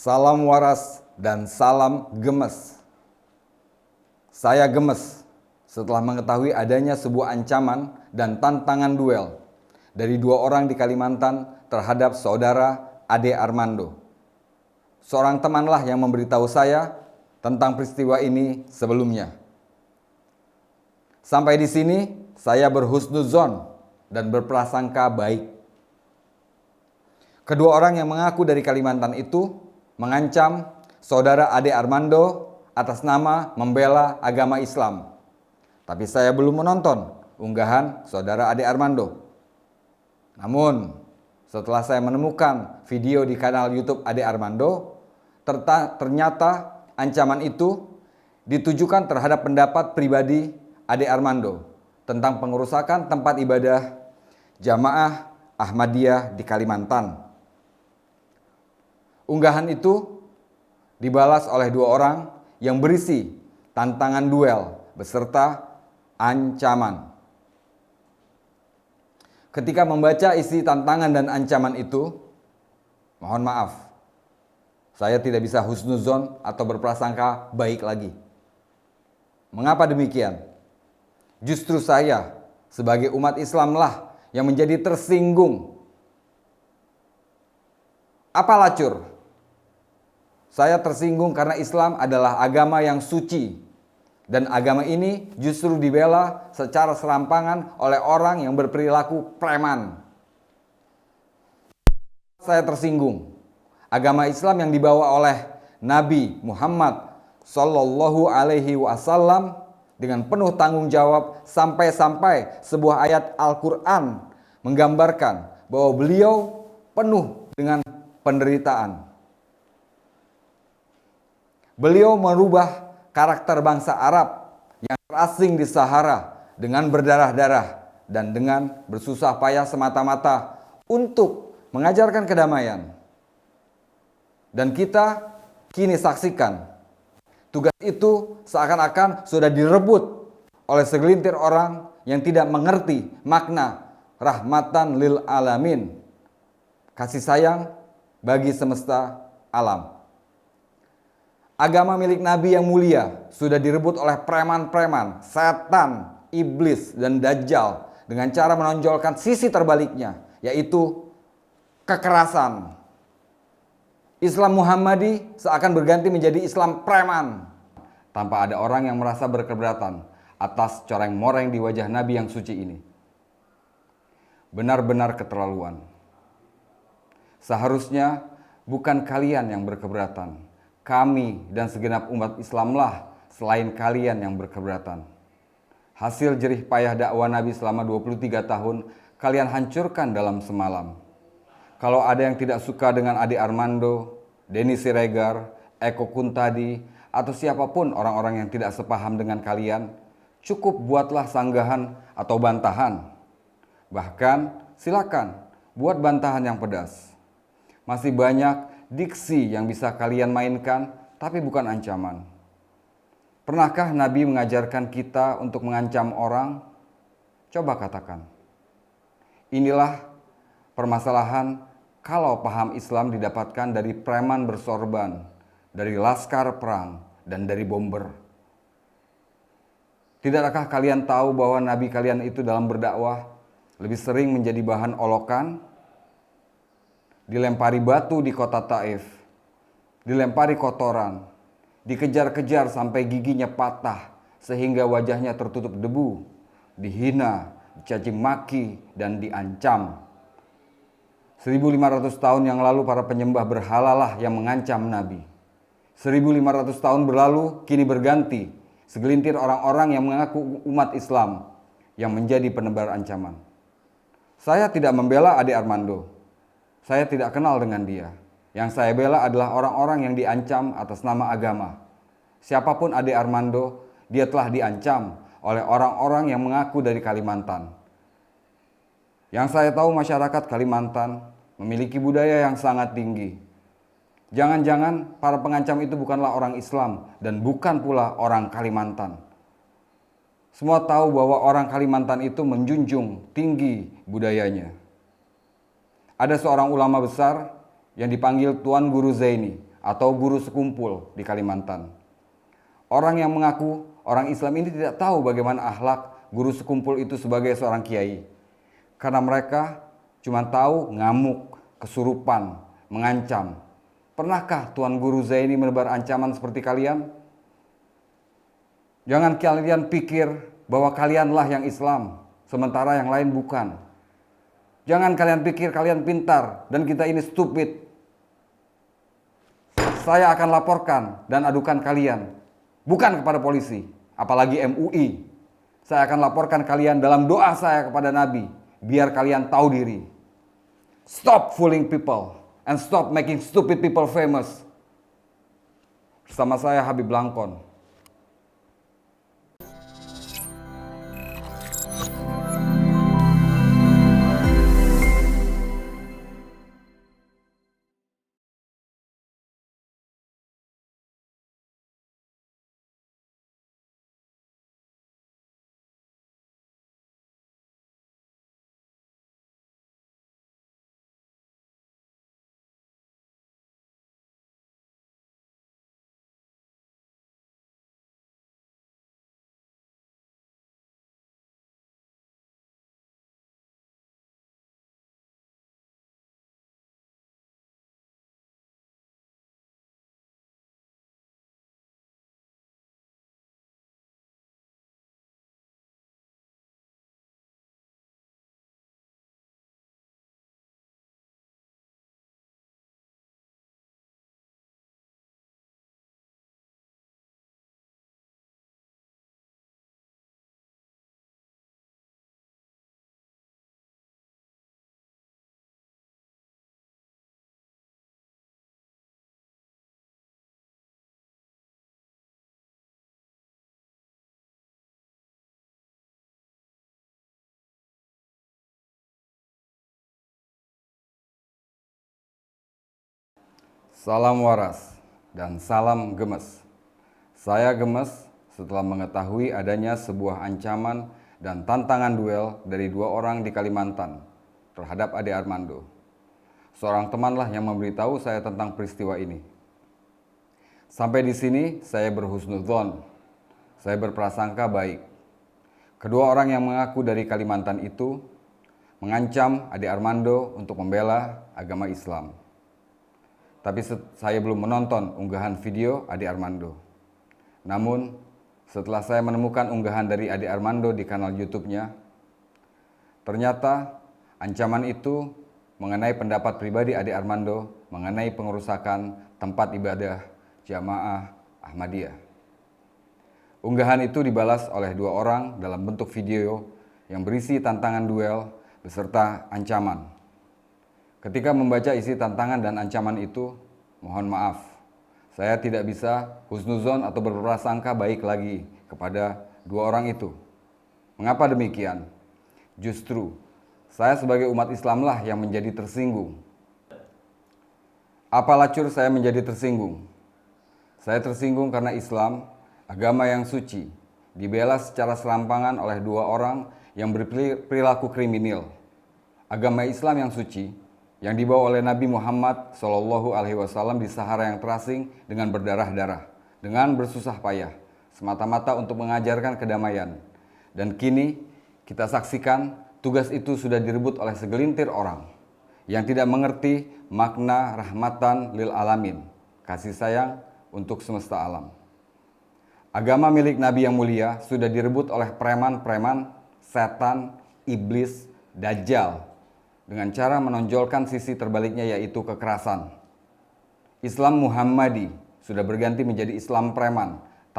Salam waras dan salam gemes. Saya gemes setelah mengetahui adanya sebuah ancaman dan tantangan duel dari dua orang di Kalimantan terhadap saudara Ade Armando. Seorang temanlah yang memberitahu saya tentang peristiwa ini sebelumnya. Sampai di sini saya berhusnuzon dan berprasangka baik. Kedua orang yang mengaku dari Kalimantan itu mengancam saudara Ade Armando atas nama membela agama Islam. Tapi saya belum menonton unggahan saudara Ade Armando. Namun, setelah saya menemukan video di kanal YouTube Ade Armando, ternyata ancaman itu ditujukan terhadap pendapat pribadi Ade Armando tentang pengerusakan tempat ibadah Jamaah Ahmadiyah di Kalimantan. Unggahan itu dibalas oleh dua orang yang berisi tantangan duel beserta ancaman. Ketika membaca isi tantangan dan ancaman itu, mohon maaf, saya tidak bisa husnuzon atau berprasangka baik lagi. Mengapa demikian? Justru saya sebagai umat Islamlah yang menjadi tersinggung. Apa lacur? Saya tersinggung karena Islam adalah agama yang suci. Dan agama ini justru dibela secara serampangan oleh orang yang berperilaku preman. Saya tersinggung. Agama Islam yang dibawa oleh Nabi Muhammad Sallallahu Alaihi Wasallam dengan penuh tanggung jawab sampai-sampai sebuah ayat Al-Quran menggambarkan bahwa beliau penuh dengan penderitaan. Beliau merubah karakter bangsa Arab yang terasing di Sahara dengan berdarah-darah dan dengan bersusah payah semata-mata untuk mengajarkan kedamaian. Dan kita kini saksikan tugas itu seakan-akan sudah direbut oleh segelintir orang yang tidak mengerti makna rahmatan lil alamin, kasih sayang bagi semesta alam. Agama milik Nabi yang mulia sudah direbut oleh preman-preman, setan, iblis, dan dajjal dengan cara menonjolkan sisi terbaliknya, yaitu kekerasan. Islam Muhammadi seakan berganti menjadi Islam preman, tanpa ada orang yang merasa berkeberatan atas coreng-moreng di wajah Nabi yang suci ini. Benar-benar keterlaluan. Seharusnya bukan kalian yang berkeberatan. Kami dan segenap umat Islamlah selain kalian yang berkeberatan. Hasil jerih payah dakwah Nabi selama 23 tahun kalian hancurkan dalam semalam. Kalau ada yang tidak suka dengan Ade Armando, Denny Siregar, Eko Kuntadi, atau siapapun orang-orang yang tidak sepaham dengan kalian, cukup buatlah sanggahan atau bantahan. Bahkan silakan buat bantahan yang pedas. Masih banyak diksi yang bisa kalian mainkan, tapi bukan ancaman. Pernahkah Nabi mengajarkan kita untuk mengancam orang? Coba katakan. Inilah permasalahan kalau paham Islam didapatkan dari preman bersorban, dari laskar perang, dan dari bomber. Tidakkah kalian tahu bahwa Nabi kalian itu dalam berdakwah lebih sering menjadi bahan olokan? Dilempari batu di kota Taif, dilempari kotoran, dikejar-kejar sampai giginya patah sehingga wajahnya tertutup debu, dihina, dicaci maki, dan diancam. 1500 tahun yang lalu para penyembah berhalalah yang mengancam Nabi. 1500 tahun berlalu kini berganti segelintir orang-orang yang mengaku umat Islam yang menjadi penebar ancaman. Saya tidak membela Ade Armando. Saya tidak kenal dengan dia. Yang saya bela adalah orang-orang yang diancam atas nama agama. Siapapun Ade Armando, dia telah diancam oleh orang-orang yang mengaku dari Kalimantan. Yang saya tahu masyarakat Kalimantan memiliki budaya yang sangat tinggi. Jangan-jangan para pengancam itu bukanlah orang Islam dan bukan pula orang Kalimantan. Semua tahu bahwa orang Kalimantan itu menjunjung tinggi budayanya. Ada seorang ulama besar yang dipanggil Tuan Guru Zaini atau guru sekumpul di Kalimantan. Orang yang mengaku orang Islam ini tidak tahu bagaimana akhlak guru sekumpul itu sebagai seorang kiai. Karena mereka cuma tahu ngamuk, kesurupan, mengancam. Pernahkah Tuan Guru Zaini menebar ancaman seperti kalian? Jangan kalian pikir bahwa kalianlah yang Islam, sementara yang lain bukan. Jangan kalian pikir kalian pintar dan kita ini stupid. Saya akan laporkan dan adukan kalian, bukan kepada polisi, apalagi MUI. Saya akan laporkan kalian dalam doa saya kepada Nabi, biar kalian tahu diri. Stop fooling people and stop making stupid people famous. Bersama saya Habib Langkon. Salam waras dan salam gemes. Saya gemes setelah mengetahui adanya sebuah ancaman dan tantangan duel dari dua orang di Kalimantan terhadap Ade Armando. Seorang temanlah yang memberitahu saya tentang peristiwa ini. Sampai di sini saya berhusnudzon. Saya berprasangka baik. Kedua orang yang mengaku dari Kalimantan itu mengancam Ade Armando untuk membela agama Islam. Tapi saya belum menonton unggahan video Ade Armando. Namun, setelah saya menemukan unggahan dari Ade Armando di kanal YouTube-nya, ternyata ancaman itu mengenai pendapat pribadi Ade Armando mengenai pengerusakan tempat ibadah Jamaah Ahmadiyah. Unggahan itu dibalas oleh dua orang dalam bentuk video yang berisi tantangan duel beserta ancaman. Ketika membaca isi tantangan dan ancaman itu, mohon maaf, saya tidak bisa husnuzon atau berprasangka baik lagi kepada dua orang itu. Mengapa demikian? Justru, saya sebagai umat Islamlah yang menjadi tersinggung. Apa lacur saya menjadi tersinggung? Saya tersinggung karena Islam, agama yang suci, dibela secara serampangan oleh dua orang yang berperilaku kriminal. Agama Islam yang suci yang dibawa oleh Nabi Muhammad SAW di Sahara yang terasing dengan berdarah-darah, dengan bersusah payah, semata-mata untuk mengajarkan kedamaian. Dan kini kita saksikan tugas itu sudah direbut oleh segelintir orang yang tidak mengerti makna rahmatan lil alamin, kasih sayang untuk semesta alam. Agama milik Nabi yang mulia sudah direbut oleh preman-preman, setan, iblis, dajjal, dengan cara menonjolkan sisi terbaliknya yaitu kekerasan. Islam Muhammadi sudah berganti menjadi Islam preman